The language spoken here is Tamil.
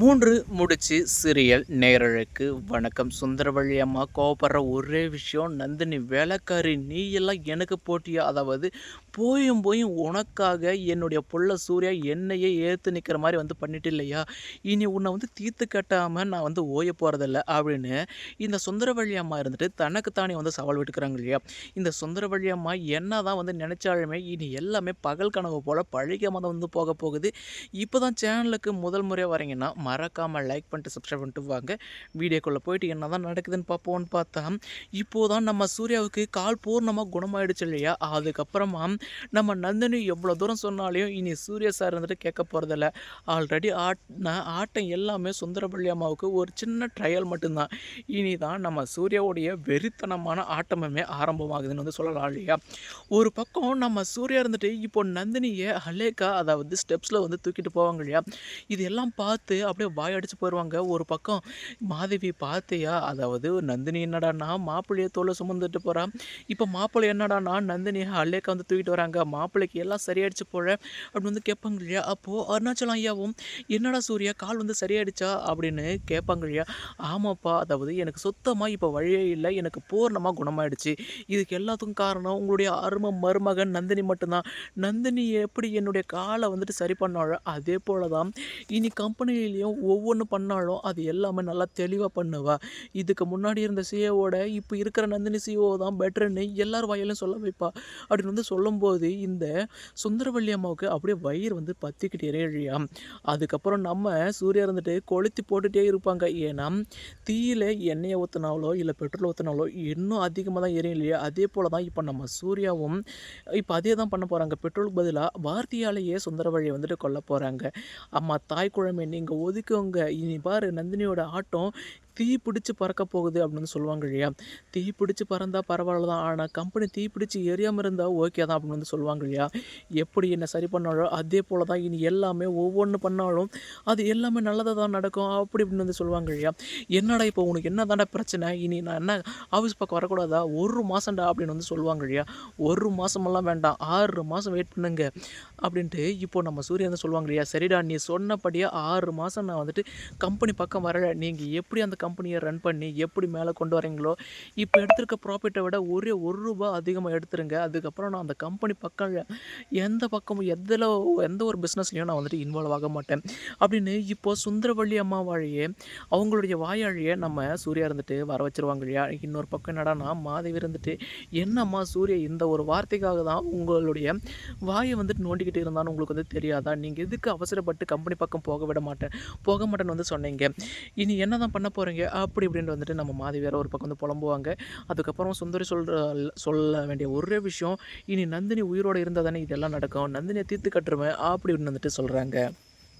3 முடிச்சு சீரியல் நேயர்களுக்கு வணக்கம். சுந்தரவள்ளி அம்மா கோவப்படுற ஒரே விஷயம், நந்தினி வேலைக்காரி நீ எல்லாம் எனக்கு போட்டியா? அதாவது போயும் போயும் உனக்காக என்னுடைய புள்ள சூர்யா என்னையே ஏத்து நிற்கிற மாதிரி வந்து பண்ணிட்டு இல்லையா, இனி உன்னை வந்து தீர்த்து கட்டாமல் நான் வந்து ஓய போகிறதில்ல அப்படின்னு இந்த சுந்தரவள்ளி அம்மா இருந்துட்டு தனக்கு தானே வந்து சவால் விட்டுக்கிறாங்க இல்லையா. இந்த சுந்தரவள்ளி அம்மா என்ன தான் வந்து நினைச்சாலுமே இனி எல்லாமே பகல் கனவு போல் பழகியமாக தான் வந்து போக போகுது. இப்போ தான் சேனலுக்கு முதல் முறையாக வரீங்கன்னா மறக்காமல் லைக் பண்ணிட்டு சப்ஸ்கிரைப் பண்ணிட்டு வாங்க. வீடியோக்குள்ளே போயிட்டு என்ன தான் நடக்குதுன்னு பார்ப்போன்னு பார்த்தா, இப்போ தான் நம்ம சூர்யாவுக்கு கால் பூர்ணமாக குணமாயிடுச்சு இல்லையா. அதுக்கப்புறமா நம்ம நந்தினி எவ்வளோ தூரம் சொன்னாலையும் இனி சூர்யா சார் வந்துட்டு கேட்க போகிறதில்ல. ஆல்ரெடி ஆட்டம் எல்லாமே சுந்தரபள்ளி அம்மாவுக்கு ஒரு சின்ன ட்ரையல் மட்டும்தான். இனி தான் நம்ம சூர்யாவுடைய வெறித்தனமான ஆட்டமுமே ஆரம்பமாகுதுன்னு வந்து சொல்லலாம் இல்லையா. ஒரு பக்கம் நம்ம சூர்யா இருந்துட்டு இப்போ நந்தினியை ஹலேக்கா அதாவது ஸ்டெப்ஸில் வந்து தூக்கிட்டு போவாங்க இல்லையா. இது எல்லாம் பார்த்து அப்படியே வாய் அடிச்சு போயிடுவாங்க. ஒரு பக்கம் மாதவி பார்த்தியா, அதாவது நந்தினி என்னடான்னா மாப்பிள்ளைய தோலை சுமந்துட்டு போகிறான். இப்போ மாப்பிள்ளை என்னடான்னா நந்தினியை அல்லேக்கா வந்து தூக்கிட்டு வராங்க. மாப்பிள்ளைக்கு எல்லாம் சரியாயிடுச்சு போல அப்படின்னு வந்து கேட்பாங்க இல்லையா. அப்போது அருணாச்சலம் ஐயாவும் என்னடா சூர்யா கால் வந்து சரியாயிடுச்சா அப்படின்னு கேட்பாங்க இல்லையா. ஆமாப்பா, அதாவது எனக்கு சுத்தமாக இப்போ வழியே இல்லை, எனக்கு பூர்ணமாக குணமாயிடுச்சு. இதுக்கு எல்லாத்துக்கும் காரணம் உங்களுடைய அருமை மருமகன் நந்தினி மட்டும்தான். நந்தினி எப்படி என்னுடைய காலை வந்துட்டு சரி பண்ணாலோ அதே போல தான் இனி கம்பெனிலையும் ஒவ்வொன்று பண்ணாலும் அது எல்லாமே நல்லா தெளிவாக பண்ணுவா. இதுக்கு முன்னாடி இருந்த சிஓவோட இப்போ இருக்கிற நந்தினி சிஓ தான் பெட்டர்ன்னு எல்லார் வாயிலும் சொல்ல வைப்பா அப்படின்னு வந்து சொல்லும்போது இந்த சுந்தரவள்ளி அம்மாவுக்கு அப்படியே வயிறு வந்து பற்றிக்கிட்டு எரியலையா. அதுக்கப்புறம் நம்ம சூர்யா இருந்துட்டு கொளுத்தி போட்டுகிட்டே இருப்பாங்க. ஏன்னா தீயில எண்ணெயை ஊற்றினாலோ இல்லை பெட்ரோல் ஊற்றினாலோ இன்னும் அதிகமாக தான் எரியும் இல்லையா. அதே போல் தான் இப்போ நம்ம சூர்யாவும் இப்போ அதே தான் பண்ண போகிறாங்க. பெட்ரோலுக்கு பதிலாக வார்த்தையாலேயே சுந்தரவள்ளியை வந்துட்டு கொல்ல போகிறாங்க. அம்மா தாய் குழம்பை நீங்கள் ஒதுக்குங்க, இனி பாரு நந்தினியோட ஆட்டம் தீ பிடிச்சி பறக்க போகுது அப்படின்னு சொல்லுவாங்க இல்லையா. தீ பிடிச்சி பறந்தால் பரவாயில்ல தான், ஆனால் கம்பெனி தீ பிடிச்சி எரியாமல் இருந்தால் ஓகே தான் அப்படின்னு வந்து சொல்லுவாங்க இல்லையா. எப்படி என்ன சரி பண்ணாலும் அதே போல் தான் இனி எல்லாமே ஒவ்வொன்று பண்ணாலும் அது எல்லாமே நல்லதாக தான் நடக்கும் அப்படி இப்படின்னு வந்து சொல்லுவாங்க இல்லையா. என்னடா இப்போ உனக்கு என்ன தாண்டா பிரச்சனை, இனி நான் என்ன ஆஃபீஸ் பக்கம் வரக்கூடாதா, 1 மாதம்டா அப்படின்னு வந்து சொல்லுவாங்க இல்லையா. 1 மாதமெல்லாம் வேண்டாம், 6 மாதம் வெயிட் பண்ணுங்க அப்படின்ட்டு இப்போ நம்ம சூர்யா வந்து சொல்லுவாங்க இல்லையா. சரிடா, நீ சொன்னபடியே 6 மாதம் நான் வந்துட்டு கம்பெனி பக்கம் வரல, நீங்கள் எப்படி அந்த கம்பெனியை ரன் பண்ணி எப்படி மேலே கொண்டு வரீங்களோ இப்போ எடுத்திருக்க ப்ராஃபிட்டை விட ஒரே ₹1 அதிகமாக எடுத்துருங்க. அதுக்கப்புறம் நான் அந்த கம்பெனி பக்கம் எந்த பக்கமும் எந்த ஒரு பிஸ்னஸ்லையும் நான் வந்துட்டு இன்வால்வ் ஆக மாட்டேன் அப்படின்னு இப்போ சுந்தரவள்ளி அம்மா வாழையே அவங்களுடைய வாயாழியை நம்ம சூர்யா இருந்துட்டு வர வச்சிருவாங்க இல்லையா. இன்னொரு பக்கம் என்னடானா மாதவி இருந்துட்டு என்னம்மா சூர்யா இந்த ஒரு வார்த்தைக்காக தான் உங்களுடைய வாயை வந்துட்டு நோண்டிக்கிட்டு இருந்தாலும் உங்களுக்கு வந்து தெரியாதா, நீங்கள் எதுக்கு அவசரப்பட்டு கம்பெனி பக்கம் போக மாட்டேன்னு வந்து சொன்னீங்க, இனி என்ன தான் பண்ண போகிறீங்க அப்படி இப்படின்னு வந்துட்டு நம்ம மாதவி வேறு ஒரு பக்கம் வந்து புலம்புவாங்க. அதுக்கப்புறம் சுந்தரி சொல்ல வேண்டிய ஒரே விஷயம், இனி நந்தினி உயிரோடு இருந்தால் தானே இதெல்லாம் நடக்கும், நந்தினியை தீர்த்து கட்டுருவேன் அப்படி இப்படின்னு வந்துட்டு சொல்கிறாங்க.